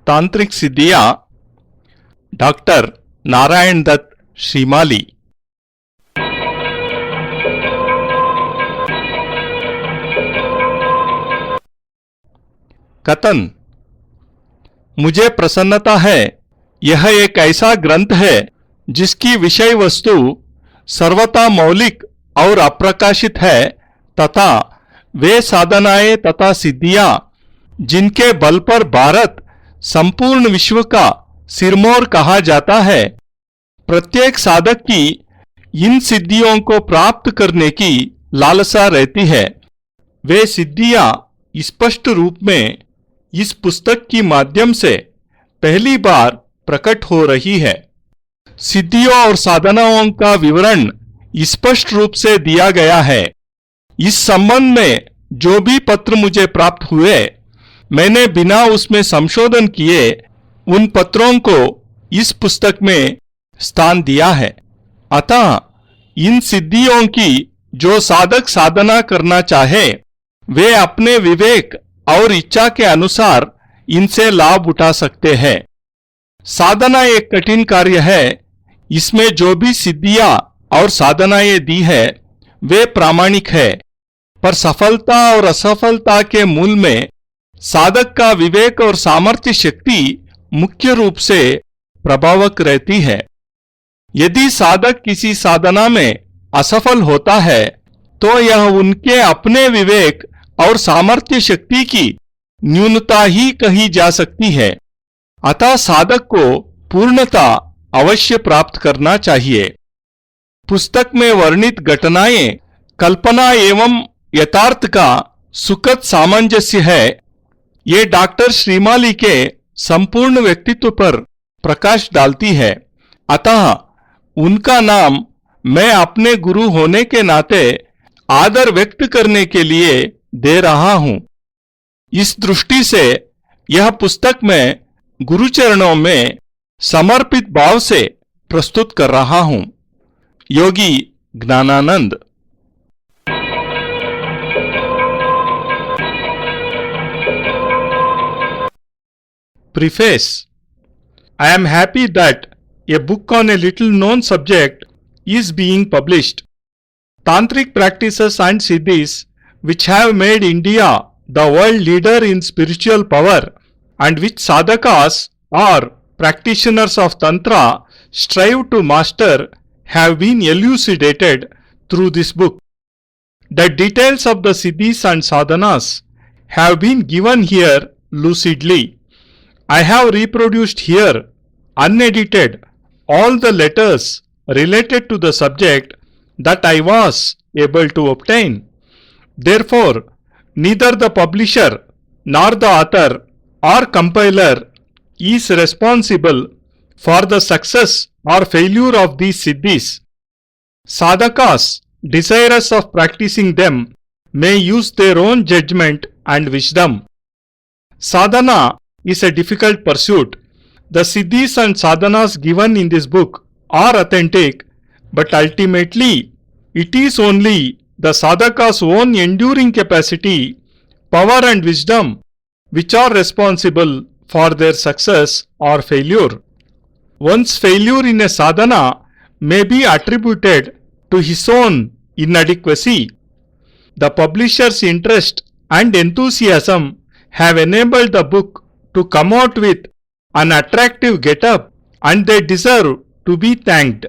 तांत्रिक सिद्धियां डॉक्टर नारायण दत्त श्रीमाली। कथन। मुझे प्रसन्नता है, यह एक ऐसा ग्रंथ है जिसकी विषय वस्तु सर्वथा मौलिक और अप्रकाशित है तथा वे साधनाएं तथा सिद्धियां जिनके बल पर भारत संपूर्ण विश्व का सिरमौर कहा जाता है, प्रत्येक साधक की इन सिद्धियों को प्राप्त करने की लालसा रहती है। वे सिद्धियां स्पष्ट रूप में इस पुस्तक के माध्यम से पहली बार प्रकट हो रही है। सिद्धियों और साधनाओं का विवरण स्पष्ट रूप से दिया गया है। इस संबंध में जो भी पत्र मुझे प्राप्त हुए, मैंने बिना उसमें संशोधन किए उन पत्रों को इस पुस्तक में स्थान दिया है। अतः इन सिद्धियों की जो साधक साधना करना चाहे, वे अपने विवेक और इच्छा के अनुसार इनसे लाभ उठा सकते हैं। साधना एक कठिन कार्य है। इसमें जो भी सिद्धियां और साधनाएं दी है वे प्रामाणिक है, पर सफलता और असफलता के मूल में साधक का विवेक और सामर्थ्य शक्ति मुख्य रूप से प्रभावक रहती है। यदि साधक किसी साधना में असफल होता है तो यह उनके अपने विवेक और सामर्थ्य शक्ति की न्यूनता ही कही जा सकती है। अतः साधक को पूर्णता अवश्य प्राप्त करना चाहिए। पुस्तक में वर्णित घटनाएं कल्पना एवं यथार्थ का सुखद सामंजस्य है। ये डॉक्टर श्रीमाली के संपूर्ण व्यक्तित्व पर प्रकाश डालती है। अतः उनका नाम मैं अपने गुरु होने के नाते आदर व्यक्त करने के लिए दे रहा हूं। इस दृष्टि से यह पुस्तक मैं गुरुचरणों में समर्पित भाव से प्रस्तुत कर रहा हूं। योगी Gyananand. Preface. I am happy that a book on a little known subject is being published. Tantric practices and siddhis, which have made India the world leader in spiritual power and which sadhakas or practitioners of Tantra strive to master, have been elucidated through this book. The details of the siddhis and sadhanas have been given here lucidly. I have reproduced here, unedited, all the letters related to the subject that I was able to obtain. Therefore, neither the publisher nor the author or compiler is responsible for the success or failure of these siddhis. Sadhakas, desirous of practicing them, may use their own judgment and wisdom. Sadhana is a difficult pursuit. The siddhis and sadhanas given in this book are authentic, but ultimately it is only the sadhaka's own enduring capacity, power and wisdom which are responsible for their success or failure. One's failure in a sadhana may be attributed to his own inadequacy. The publisher's interest and enthusiasm have enabled the book to come out with an attractive get-up, and they deserve to be thanked.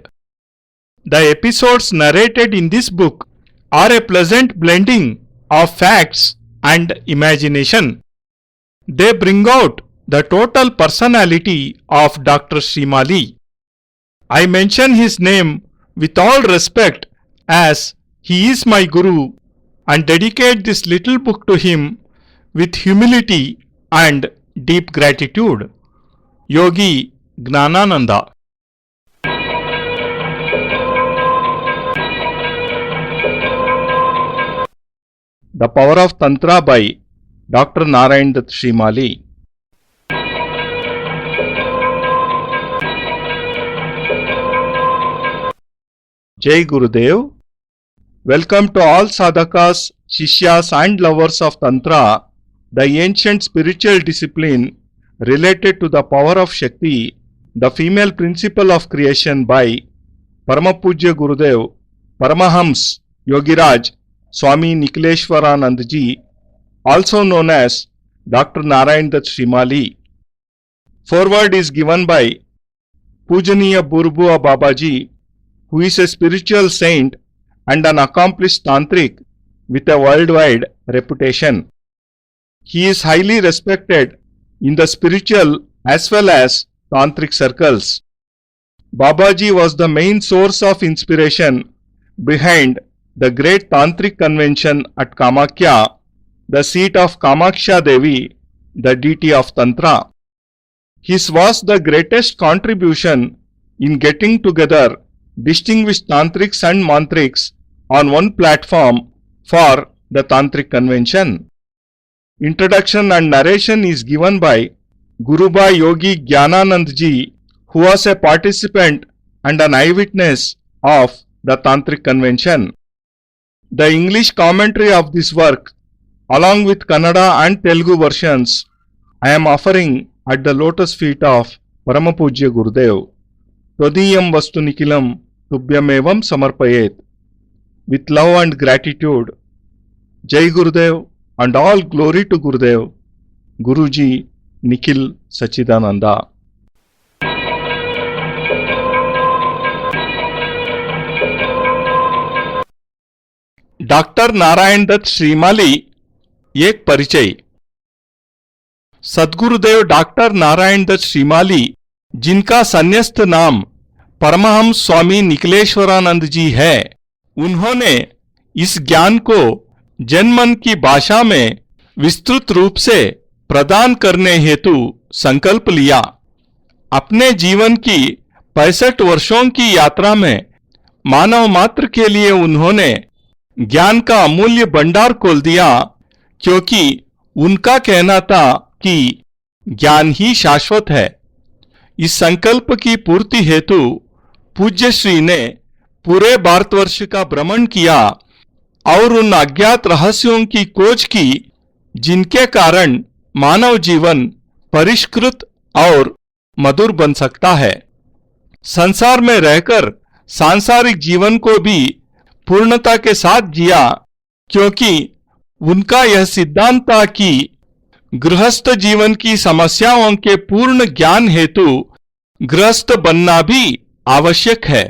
The episodes narrated in this book are a pleasant blending of facts and imagination. They bring out the total personality of Dr. Shrimali. I mention his name with all respect as he is my guru and dedicate this little book to him with humility and deep gratitude. Yogi Gnanananda. The Power of Tantra by Dr. Narayan Dutt Shrimali. Jai Gurudev. Welcome to all sadhakas, shishyas and lovers of Tantra, the ancient spiritual discipline related to the power of Shakti, the female principle of creation by Paramapujya Gurudev Paramahams Yogiraj Swami Nikleshwaranand Ji, also known as Dr. Narayan Dutt Shrimali. Foreword is given by Pujaniya Burbua Babaji, who is a spiritual saint and an accomplished tantric with a worldwide reputation. He is highly respected in the spiritual as well as tantric circles. Babaji was the main source of inspiration behind the great tantric convention at Kamakhya, the seat of Kamakhya Devi, the deity of Tantra. His was the greatest contribution in getting together distinguished tantrics and mantrics on one platform for the tantric convention. Introduction and narration is given by Gurubai Yogi Gyananand Ji, who was a participant and an eyewitness of the tantric convention. The English commentary of this work, along with Kannada and Telugu versions, I am offering at the lotus feet of Paramapujya Gurudev. Todiyam vastu nikilam tubhyamevam samarpayet. With love and gratitude, Jai Gurudev and all glory to Gurudev, Guruji Nikhil Sachidananda. Doctor Narayan Dutt Shrimali एक परिचय। सद्गुरुदेव doctor Narayan Dutt Shrimali, जिनका संन्यस्त नाम परमहंस स्वामी निखिलेश्वरानंद जी है, उन्होंने इस ज्ञान को जनमन की भाषा में विस्तृत रूप से प्रदान करने हेतु संकल्प लिया। अपने जीवन की 65 वर्षों की यात्रा में मानव मात्र के लिए उन्होंने ज्ञान का अमूल्य भंडार खोल दिया, क्योंकि उनका कहना था कि ज्ञान ही शाश्वत है। इस संकल्प की पूर्ति हेतु पूज्य श्री ने पूरे भारतवर्ष का भ्रमण किया और उन अज्ञात रहस्यों की खोज की जिनके कारण मानव जीवन परिष्कृत और मधुर बन सकता है। संसार में रहकर सांसारिक जीवन को भी पूर्णता के साथ जिया, क्योंकि उनका यह सिद्धांत था कि गृहस्थ जीवन की समस्याओं के पूर्ण ज्ञान हेतु गृहस्थ बनना भी आवश्यक है।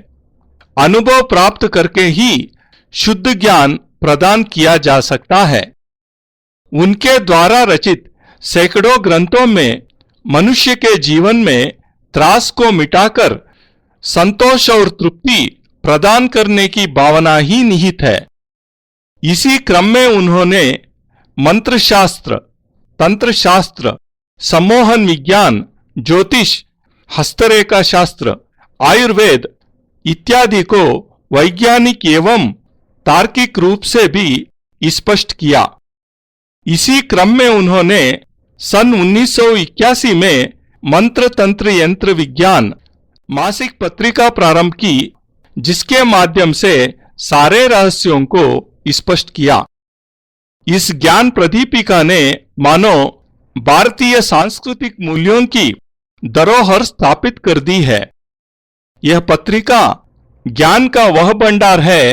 अनुभव प्राप्त करके ही शुद्ध ज्ञान प्रदान किया जा सकता है। उनके द्वारा रचित सैकड़ों ग्रंथों में मनुष्य के जीवन में त्रास को मिटाकर संतोष और तृप्ति प्रदान करने की भावना ही निहित है। इसी क्रम में उन्होंने मंत्र शास्त्र, तंत्र शास्त्र, सम्मोहन विज्ञान, ज्योतिष, हस्तरेखा शास्त्र, आयुर्वेद इत्यादि को वैज्ञानिक एवं तार्किक रूप से भी स्पष्ट किया। इसी क्रम में उन्होंने सन 1981 में मंत्र तंत्र यंत्र विज्ञान मासिक पत्रिका प्रारंभ की, जिसके माध्यम से सारे रहस्यों को स्पष्ट किया। इस ज्ञान प्रदीपिका ने मानो भारतीय सांस्कृतिक मूल्यों की धरोहर स्थापित कर दी है। यह पत्रिका ज्ञान का वह भंडार है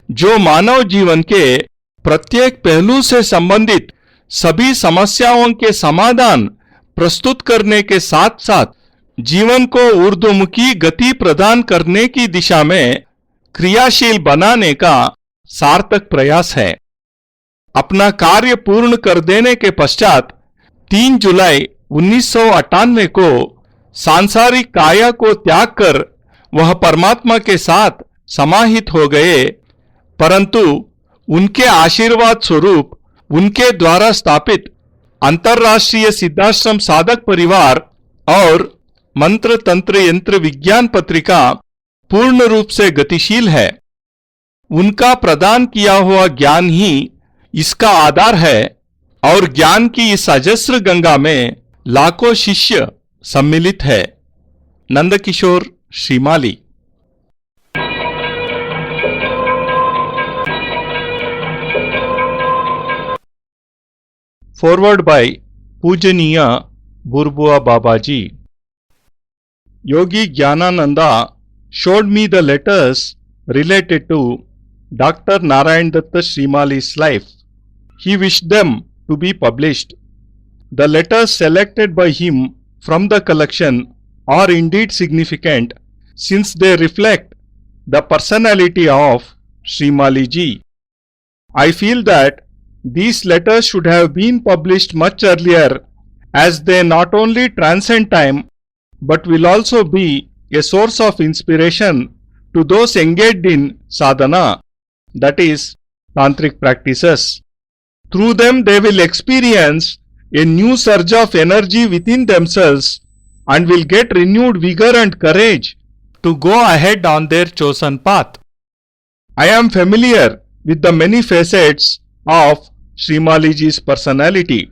जो मानव जीवन के प्रत्येक पहलू से संबंधित सभी समस्याओं के समाधान प्रस्तुत करने के साथ साथ जीवन को ऊर्ध्वमुखी गति प्रदान करने की दिशा में क्रियाशील बनाने का सार्थक प्रयास है। अपना कार्य पूर्ण कर देने के पश्चात 3 जुलाई 1998 को सांसारिक काया को त्याग कर वह परमात्मा के साथ समाहित हो गए, परंतु उनके आशीर्वाद स्वरूप उनके द्वारा स्थापित अंतर्राष्ट्रीय सिद्धाश्रम साधक परिवार और मंत्र तंत्र यंत्र विज्ञान पत्रिका पूर्ण रूप से गतिशील है। उनका प्रदान किया हुआ ज्ञान ही इसका आधार है और ज्ञान की इस अजस्र गंगा में लाखों शिष्य सम्मिलित है। नंदकिशोर श्रीमाली। फॉरवर्ड बाय पूजनीय Burbua Babaji. Yogi Jnanananda showed me the letters related to Dr. Narayan Datta Srimali's life. He wished them to be published. The letters selected by him from the collection are indeed significant since they reflect the personality of Srimali ji. I feel that these letters should have been published much earlier as they not only transcend time but will also be a source of inspiration to those engaged in sadhana, that is, tantric practices. Through them they will experience a new surge of energy within themselves and will get renewed vigor and courage to go ahead on their chosen path. I am familiar with the many facets of Srimali ji's personality.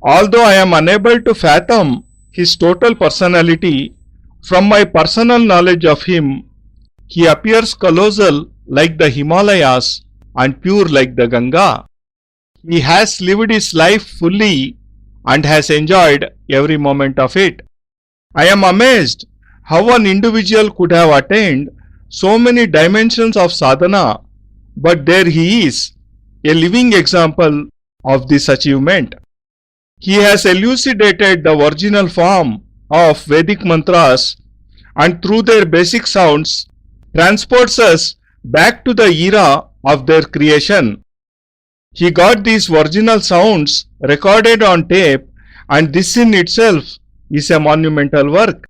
Although I am unable to fathom his total personality, from my personal knowledge of him, he appears colossal like the Himalayas and pure like the Ganga. He has lived his life fully and has enjoyed every moment of it. I am amazed how an individual could have attained so many dimensions of sadhana, but there he is, a living example of this achievement. He has elucidated the original form of Vedic mantras and through their basic sounds transports us back to the era of their creation. He got these original sounds recorded on tape, and this in itself is a monumental work.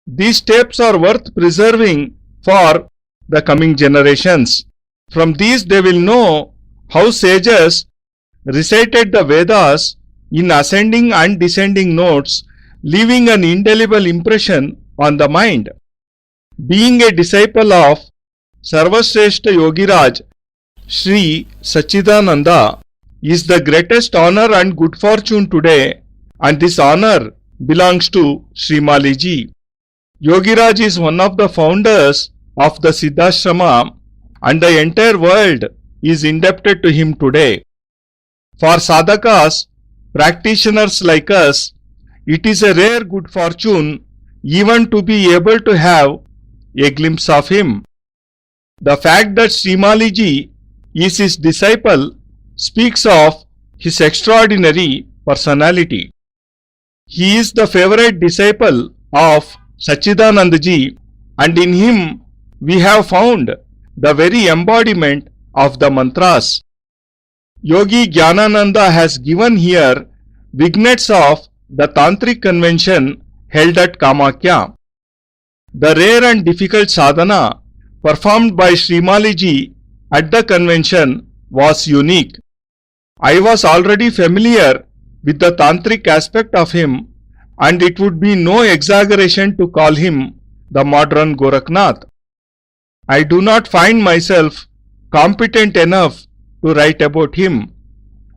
These tapes are worth preserving for the coming generations. From these they will know how sages recited the Vedas in ascending and descending notes, leaving an indelible impression on the mind. Being a disciple of Sarvashrestha Yogiraj, Sri Sachidananda, is the greatest honor and good fortune today, and this honor belongs to Srimali ji. Yogiraj is one of the founders of the Siddhashrama, and the entire world is indebted to him today. For sadhakas, practitioners like us, it is a rare good fortune even to be able to have a glimpse of him. The fact that Srimali ji is his disciple speaks of his extraordinary personality. He is the favorite disciple of Sachidananda ji, and in him we have found the very embodiment of the mantras. Yogi Jnanananda has given here vignettes of the Tantric convention held at Kamakhya. The rare and difficult sadhana performed by Srimali ji at the convention was unique. I was already familiar with the Tantric aspect of him, and it would be no exaggeration to call him the modern Gorakhnath. I do not find myself competent enough to write about him.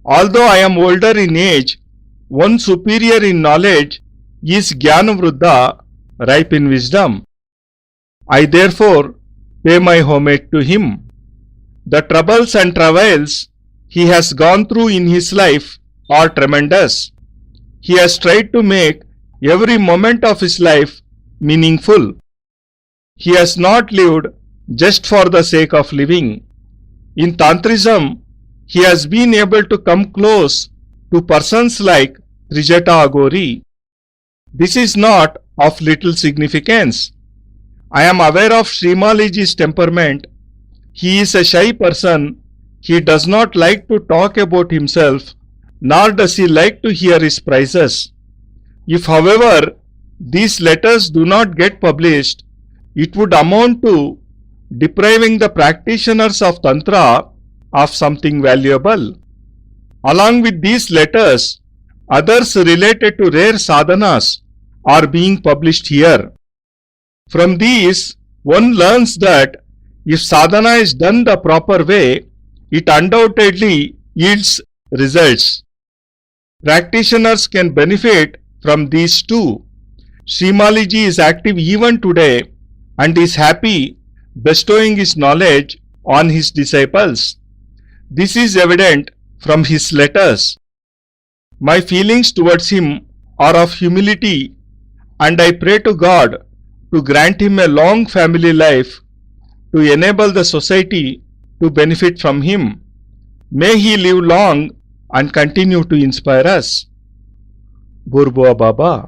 Although I am older in age, one superior in knowledge is Jnanavruddha, ripe in wisdom. I therefore pay my homage to him. The troubles and travails he has gone through in his life are tremendous. He has tried to make every moment of his life meaningful. He has not lived just for the sake of living. In Tantrism, he has been able to come close to persons like Trijata Agori. This is not of little significance. I am aware of Srimali ji's temperament. He is a shy person. He does not like to talk about himself, nor does he like to hear his praises. If, however, these letters do not get published, it would amount to depriving the practitioners of Tantra of something valuable. Along with these letters, others related to rare sadhanas are being published here. From these, one learns that if sadhana is done the proper way, it undoubtedly yields results. Practitioners can benefit from these too. Srimali ji is active even today and is happy bestowing his knowledge on his disciples. This is evident from his letters. My feelings towards him or of humility, and I pray to God to grant him a long family life to enable the society to benefit from him. May he live long and continue to inspire us. Burbua Baba.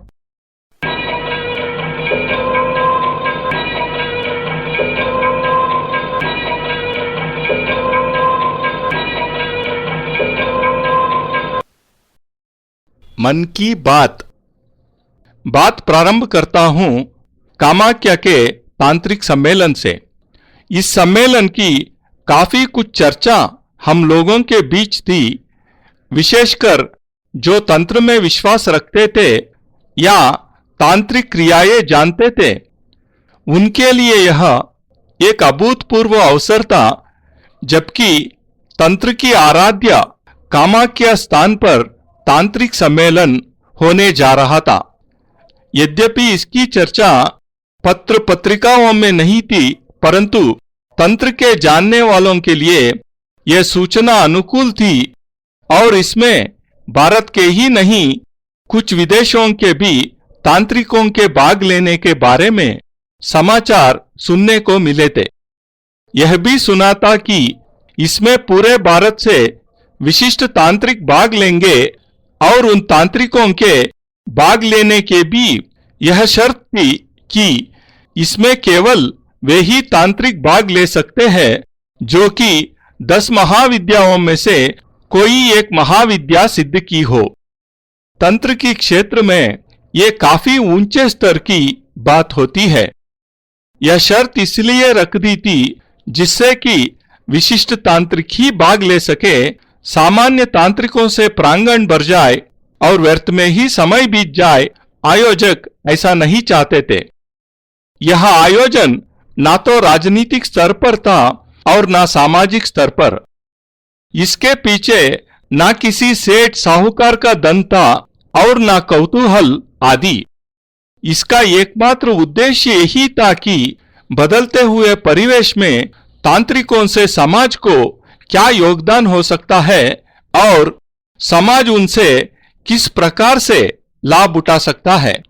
मन की बात प्रारंभ करता हूं कामाख्या के तांत्रिक सम्मेलन से। इस सम्मेलन की काफी कुछ चर्चा हम लोगों के बीच थी, विशेषकर जो तंत्र में विश्वास रखते थे या तांत्रिक क्रियाएं जानते थे, उनके लिए यह एक अभूतपूर्व अवसर था, जबकि तंत्र की आराध्या कामाख्या स्थान पर तांत्रिक सम्मेलन होने जा रहा था। यद्यपि इसकी चर्चा पत्र पत्रिकाओं में नहीं थी, परंतु तंत्र के जानने वालों के लिए यह सूचना अनुकूल थी और इसमें भारत के ही नहीं, कुछ विदेशों के भी तांत्रिकों के भाग लेने के बारे में समाचार सुनने को मिले थे। यह भी सुना था कि इसमें पूरे भारत से विशिष्ट तांत्रिक भाग लेंगे और उन तांत्रिकों के भाग लेने के भी यह शर्त थी कि इसमें केवल वे ही तांत्रिक भाग ले सकते हैं जो कि 10 महाविद्याओं में से कोई एक महाविद्या सिद्ध की हो। तंत्र की क्षेत्र में ये काफी ऊंचे स्तर की बात होती है। यह शर्त इसलिए रख दी थी जिससे कि विशिष्ट तांत्रिक ही भाग ले सके, सामान्य तांत्रिकों से प्रांगण भर जाए और व्यर्थ में ही समय बीत जाए। आयोजक ऐसा नहीं चाहते थे। यह आयोजन ना तो राजनीतिक स्तर पर था और ना सामाजिक स्तर पर। इसके पीछे ना किसी सेठ साहूकार का धन था और ना कौतूहल आदि। इसका एकमात्र उद्देश्य यही था कि बदलते हुए परिवेश में तांत्रिकों से समाज को क्या योगदान हो सकता है और समाज उनसे किस प्रकार से लाभ उठा सकता है।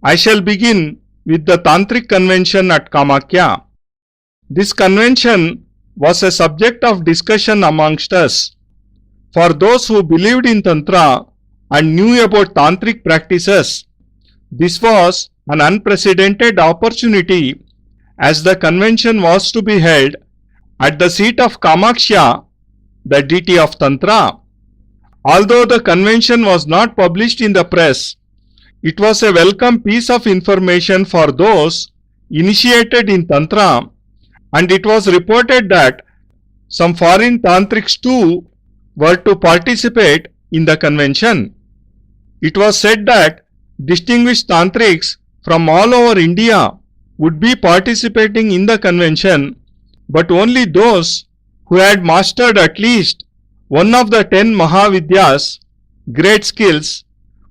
I shall begin with the Tantric Convention at Kamakhya. This convention was a subject of discussion amongst us. For those who believed in Tantra and knew about Tantric practices, this was an unprecedented opportunity as the convention was to be held at the seat of Kamakhya, the deity of Tantra. Although the convention was not published in the press, it was a welcome piece of information for those initiated in Tantra, and it was reported that some foreign tantrics too were to participate in the convention. It was said that distinguished tantrics from all over India would be participating in the convention, but only those who had mastered at least one of the 10 Mahavidyas, great skills,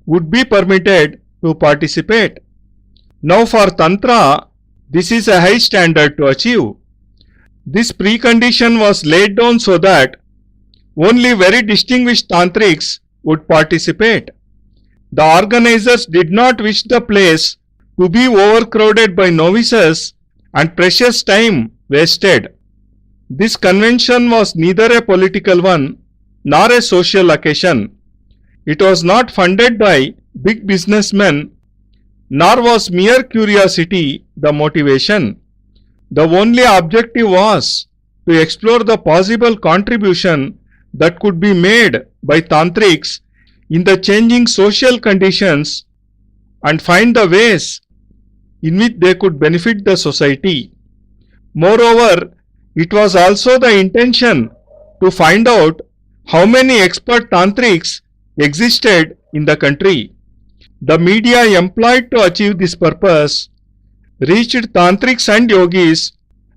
would be permitted to participate. Now for Tantra, this is a high standard to achieve. This precondition was laid down so that only very distinguished tantrics would participate. The organizers did not wish the place to be overcrowded by novices and precious time wasted. This convention was neither a political one nor a social occasion. It was not funded by big businessmen, nor was mere curiosity the motivation. The only objective was to explore the possible contribution that could be made by tantrics in the changing social conditions and find the ways in which they could benefit the society. Moreover, it was also the intention to find out how many expert tantrics existed in the country. The media employed to achieve this purpose reached tantrics and yogis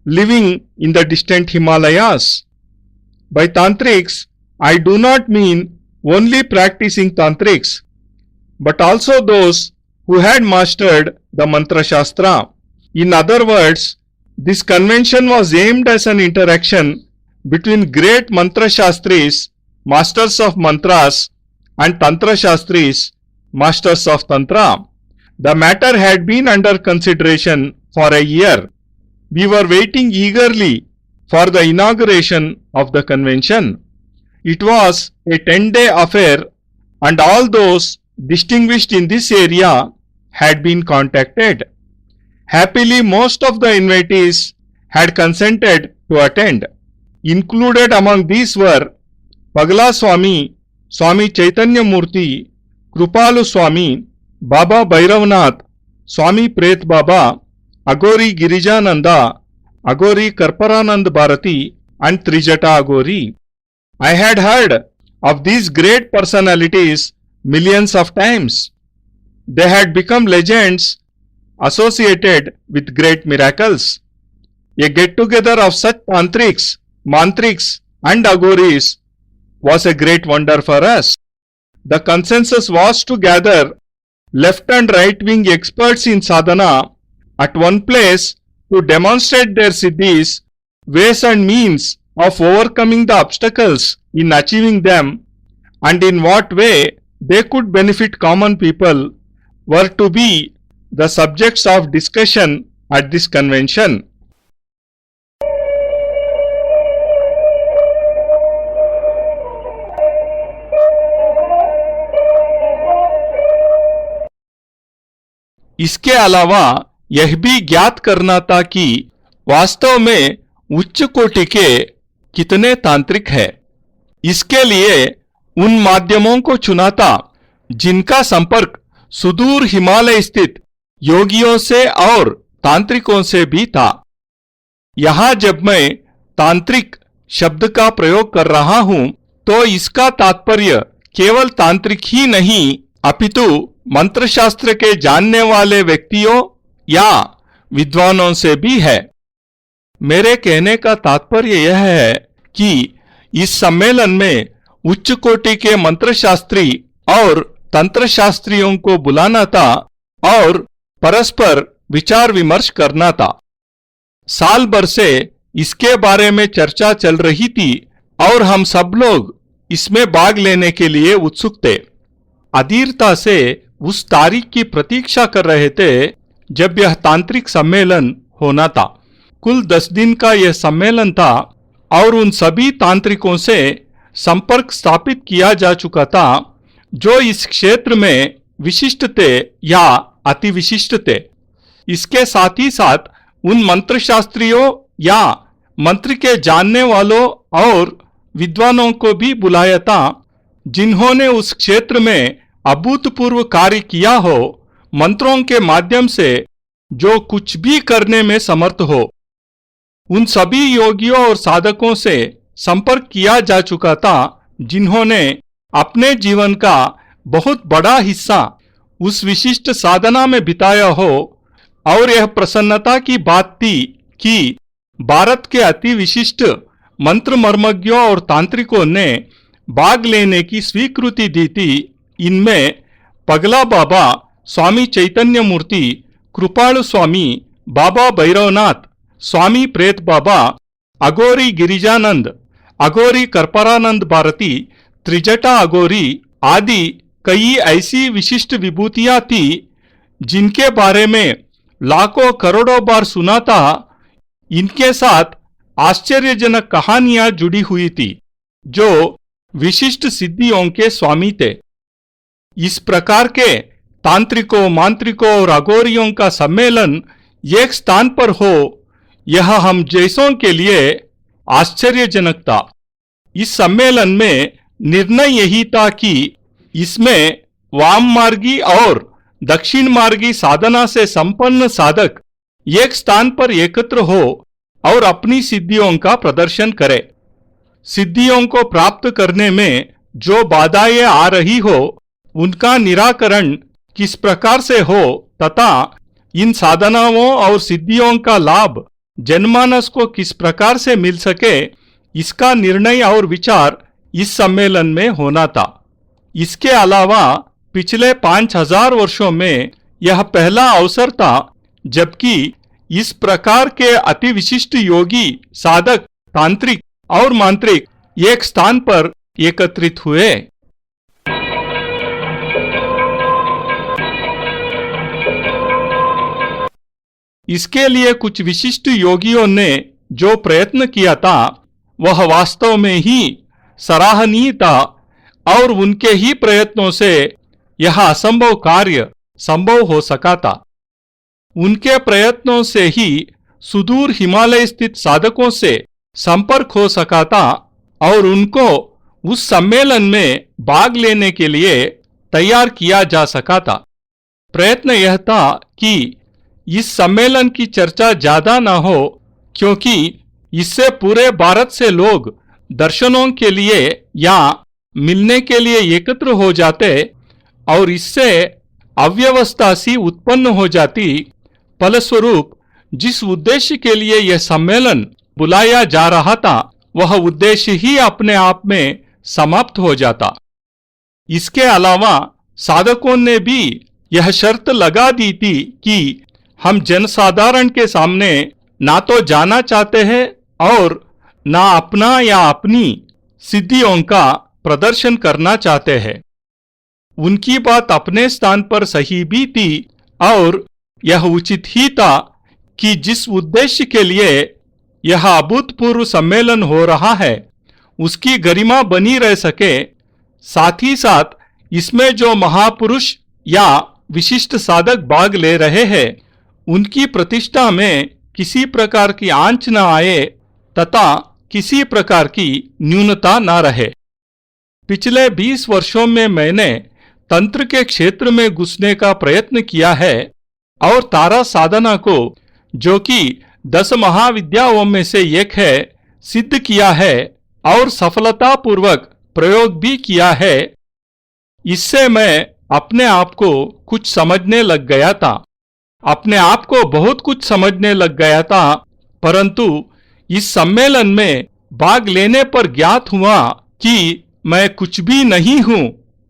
living in the distant Himalayas. By tantrics, I do not mean only practicing tantrics, but also those who had mastered the mantra shastra. In other words, this convention was aimed as an interaction between great mantra shastris, masters of mantras, and tantra shastris, masters of tantra. The matter had been under consideration for a year. We were waiting eagerly for the inauguration of the convention. It was a 10-day affair, and all those distinguished in this area had been contacted. Happily, most of the invitees had consented to attend. Included among these were Pagala Swami, Swami Chaitanya Murti, Krupalu Swami, Baba Bhairavnath, Swami Pret Baba, Agori Girijananda, Agori Karparanand Bharati, and Trijata Agori. I had heard of these great personalities millions of times. They had become legends associated with great miracles. A get-together of such tantrics, mantriks, and agoris was a great wonder for us. The consensus was to gather left and right-wing experts in sadhana at one place to demonstrate their siddhis, ways and means of overcoming the obstacles in achieving them, and in what way they could benefit common people were to be the subjects of discussion at this convention. इसके अलावा यह भी ज्ञात करना था कि वास्तव में उच्च कोटि के कितने तांत्रिक है। इसके लिए उन माध्यमों को चुना था जिनका संपर्क सुदूर हिमालय स्थित योगियों से और तांत्रिकों से भी था। यहां जब मैं तांत्रिक शब्द का प्रयोग कर रहा हूं तो इसका तात्पर्य केवल तांत्रिक ही नहीं अपितु मंत्रशास्त्र के जानने वाले व्यक्तियों या विद्वानों से भी है। मेरे कहने का तात्पर्य यह है कि इस सम्मेलन में उच्च कोटि के मंत्रशास्त्री और तंत्रशास्त्रियों को बुलाना था और परस्पर विचार विमर्श करना था। साल भर से इसके बारे में चर्चा चल रही थी और हम सब लोग इसमें भाग लेने के लिए उत्सुक थे। अधीरता से उस तारीख की प्रतीक्षा कर रहे थे जब यह तांत्रिक सम्मेलन होना था। कुल 10 दिन का यह सम्मेलन था और उन सभी तांत्रिकों से संपर्क स्थापित किया जा चुका था जो इस क्षेत्र में विशिष्ट थे या अति विशिष्ट थे। इसके साथ ही साथ उन मंत्रशास्त्रियों या मंत्र के जानने वालों और विद्वानों को भी बुलाया था जिन्होंने उस क्षेत्र में अभूतपूर्व कार्य किया हो, मंत्रों के माध्यम से जो कुछ भी करने में समर्थ हो। उन सभी योगियों और साधकों से संपर्क किया जा चुका था जिन्होंने अपने जीवन का बहुत बड़ा हिस्सा उस विशिष्ट साधना में बिताया हो, और यह प्रसन्नता की बात थी कि भारत के अति विशिष्ट मंत्र मर्मज्ञों और तांत्रिकों ने भाग लेने की स्वीकृति दी थी। इनमें पगला बाबा, स्वामी चैतन्य मूर्ति, कृपालु स्वामी, बाबा भैरवनाथ, स्वामी प्रेत बाबा, अगोरी गिरिजानंद, अगोरी करपरानंद भारती, त्रिजटा अगोरी आदि कई ऐसी विशिष्ट विभूतियां थी जिनके बारे में लाखों करोड़ों बार सुना था। इनके साथ आश्चर्यजनक कहानियां जुड़ी हुई थी जो विशिष्ट सिद्धियों के स्वामी थे। इस प्रकार के तांत्रिकों, मांत्रिकों और अघोरियों का सम्मेलन एक स्थान पर हो, यह हम जैसों के लिए आश्चर्यजनक था। इस सम्मेलन में निर्णय यही था कि इसमें वाम मार्गी और दक्षिण मार्गी साधना से संपन्न साधक एक स्थान पर एकत्र हो और अपनी सिद्धियों का प्रदर्शन करे। सिद्धियों को प्राप्त करने में जो बाधाएं आ रही हो उनका निराकरण किस प्रकार से हो तथा इन साधनाओं और सिद्धियों का लाभ जनमानस को किस प्रकार से मिल सके, इसका निर्णय और विचार इस सम्मेलन में होना था। इसके अलावा पिछले 5000 वर्षों में यह पहला अवसर था जबकि इस प्रकार के अति विशिष्ट योगी, साधक, तांत्रिक और मांत्रिक एक स्थान पर एकत्रित हुए। इसके लिए कुछ विशिष्ट योगियों ने जो प्रयत्न किया था वह वास्तव में ही सराहनीय था और उनके ही प्रयत्नों से यह असंभव कार्य संभव हो सका था। उनके प्रयत्नों से ही सुदूर हिमालय स्थित साधकों से संपर्क हो सका था और उनको उस सम्मेलन में भाग लेने के लिए तैयार किया जा सका था। प्रयत्न यह था कि इस सम्मेलन की चर्चा ज्यादा न हो, क्योंकि इससे पूरे भारत से लोग दर्शनों के लिए या मिलने के लिए एकत्र हो जाते और इससे अव्यवस्था सी उत्पन्न हो जाती। फलस्वरूप जिस उद्देश्य के लिए यह सम्मेलन बुलाया जा रहा था वह उद्देश्य ही अपने आप में समाप्त हो जाता। इसके अलावा साधकों ने भी यह शर्त लगा दी थी कि हम जनसाधारण के सामने ना तो जाना चाहते हैं और ना अपना या अपनी सिद्धियों का प्रदर्शन करना चाहते हैं। उनकी बात अपने स्थान पर सही भी थी और यह उचित ही था कि जिस उद्देश्य के लिए यह अभूतपूर्व सम्मेलन हो रहा है उसकी गरिमा बनी रह सके, साथ ही साथ इसमें जो महापुरुष या विशिष्ट साधक भाग ले रहे हैं उनकी प्रतिष्ठा में किसी प्रकार की आंच न आए तथा किसी प्रकार की न्यूनता न रहे। पिछले 20 वर्षों में मैंने तंत्र के क्षेत्र में घुसने का प्रयत्न किया है और तारा साधना को, जो कि 10 महाविद्याओं में से एक है, सिद्ध किया है और सफलतापूर्वक प्रयोग भी किया है। इससे मैं अपने आप को कुछ समझने लग गया था, अपने आप को बहुत कुछ समझने लग गया था, परंतु इस सम्मेलन में भाग लेने पर ज्ञात हुआ कि मैं कुछ भी नहीं हूं,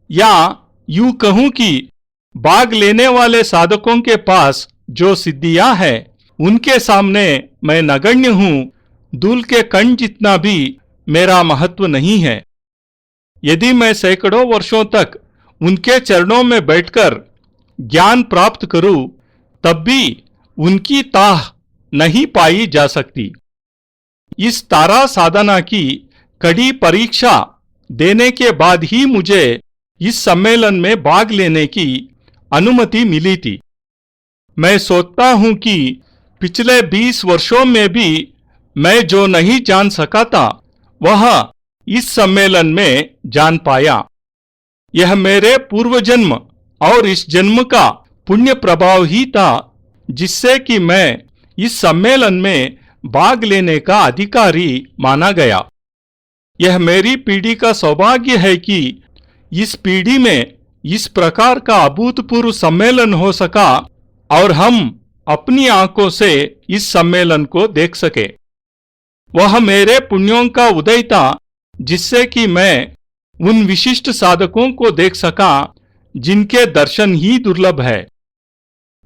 या यूं कहूं कि भाग लेने वाले साधकों के पास जो सिद्धियां हैं उनके सामने मैं नगण्य हूं, धूल के कण जितना भी मेरा महत्व नहीं है। यदि मैं सैकड़ों वर्षों तक उनके चरणों में बैठकर ज्ञान प्राप्त करूं तब भी उनकी ताह नहीं पाई जा सकती। इस तारा साधना की कड़ी परीक्षा देने के बाद ही मुझे इस सम्मेलन में भाग लेने की अनुमति मिली थी। मैं सोचता हूं कि पिछले 20 वर्षों में भी मैं जो नहीं जान सका था वह इस सम्मेलन में जान पाया। यह मेरे पूर्व जन्म और इस जन्म का पुण्य प्रभाव ही था जिससे कि मैं इस सम्मेलन में भाग लेने का अधिकारी माना गया। यह मेरी पीढ़ी का सौभाग्य है कि इस पीढ़ी में इस प्रकार का अभूतपूर्व सम्मेलन हो सका और हम अपनी आंखों से इस सम्मेलन को देख सके। वह मेरे पुण्यों का उदय था जिससे कि मैं उन विशिष्ट साधकों को देख सका जिनके दर्शन ही दुर्लभ है।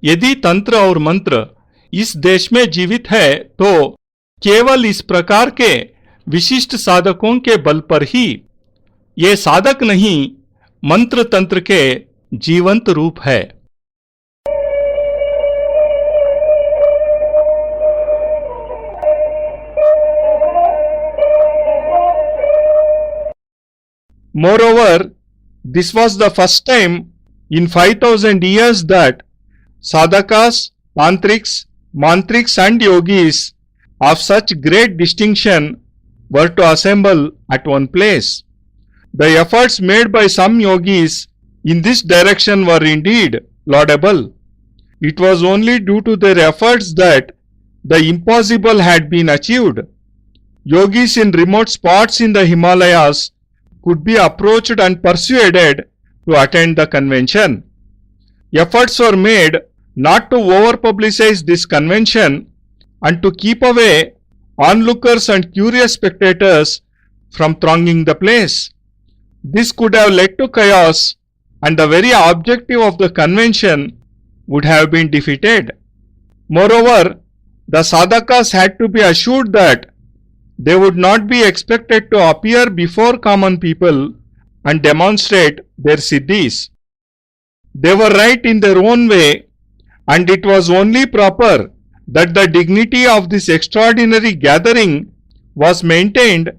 यदि तंत्र और मंत्र इस देश में जीवित है तो केवल इस प्रकार के विशिष्ट साधकों के बल पर ही। ये साधक नहीं, मंत्र तंत्र के जीवंत रूप है। Moreover, this was the first time in 5000 years that sadhakas, tantrics, mantriks and yogis of such great distinction were to assemble at one place. The efforts made by some yogis in this direction were indeed laudable. It was only due to their efforts that the impossible had been achieved. Yogis in remote spots in the Himalayas could be approached and persuaded to attend the convention. Efforts were made not to over-publicize this convention and to keep away onlookers and curious spectators from thronging the place. This could have led to chaos, and the very objective of the convention would have been defeated. Moreover, the sadhakas had to be assured that They would not be expected to appear before common people and demonstrate their siddhis. They were right in their own way, and it was only proper that the dignity of this extraordinary gathering was maintained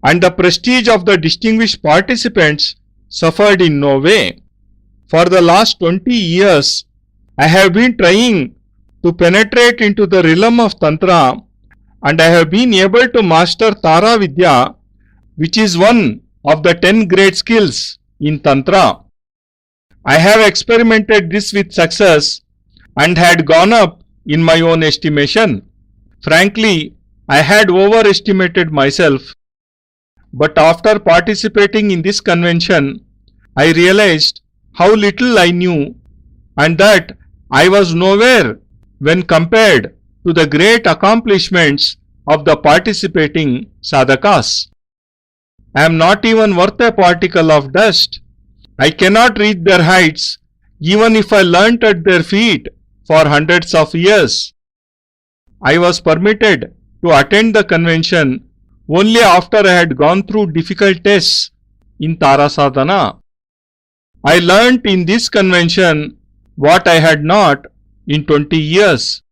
and the prestige of the distinguished participants suffered in no way. For the last 20 years, I have been trying to penetrate into the realm of Tantra, and I have been able to master Tara Vidya, which is one of the 10 great skills in Tantra. I have experimented this with success and had gone up in my own estimation. Frankly, I had overestimated myself, but after participating in this convention, I realized how little I knew and that I was nowhere when compared to the great accomplishments of the participating sadhakas. I am not even worth a particle of dust. I cannot reach their heights even if I learnt at their feet for hundreds of years. I was permitted to attend the convention only after I had gone through difficult tests in Tara Sadhana. I learnt in this convention what I had not in 20 years.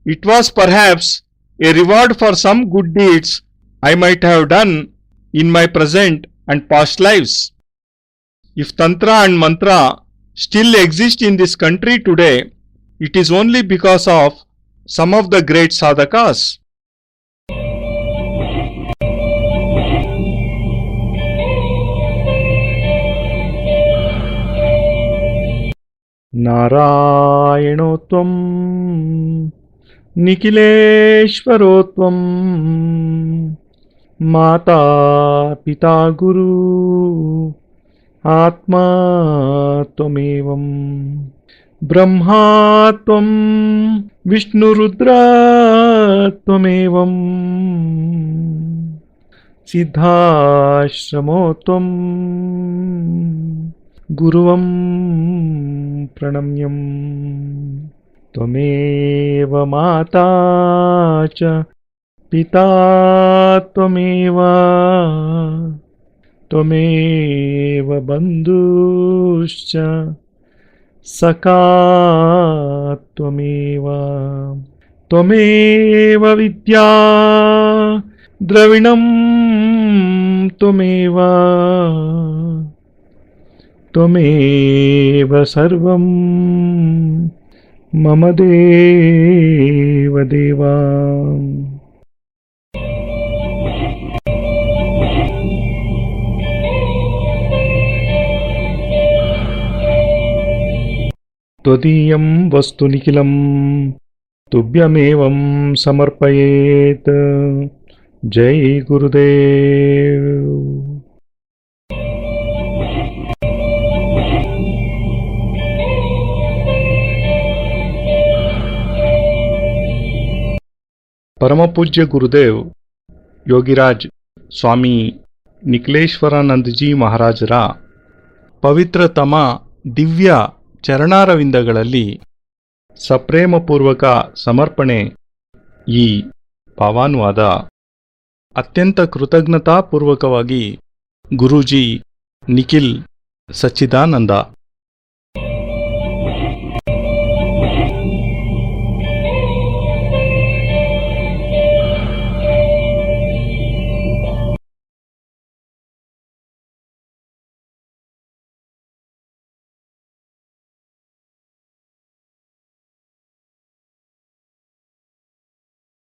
It was perhaps a reward for some good deeds I might have done in my present and past lives. If Tantra and Mantra still exist in this country today, it is only because of some of the great sadhakas. नारायणोत्वं निखिलेश्वरोत्वं माता पिता गुरु आत्मा त्वमेवं ब्रह्मा त्वं विष्णुरुद्रा त्वमेवं सिद्धाश्रमो त्वं गुरुवं प्रणम्यं त्वमेव माता च पिता त्वमेव त्वमेव बन्धुश्च सखा त्वमेव त्वमेव विद्या द्रविणं त्वमेव त्वमेव सर्वं मम देव देवा। त्वदीयं वस्तु निखिलं तुभ्यमेवं समर्पयेत्। जय गुरुदेव। परम पूज्य गुरुदेव योगिराज स्वामी ನಿಖಿಲೇಶ್ವರಾನಂದ ಜಿ ಮಹಾರಾಜರ ಪವಿತ್ರತಮ ದಿವ್ಯ ಚರಣಾರವಿಂದಗಳಲ್ಲಿ ಸಪ್ರೇಮಪೂರ್ವಕ ಸಮರ್ಪಣೆ ಈ ಭಾವಾನುವಾದ ಅತ್ಯಂತ ಕೃತಜ್ಞತಾಪೂರ್ವಕವಾಗಿ ಗುರೂಜಿ ನಿಖಿಲ್ ಸಚ್ಚಿದಾನಂದ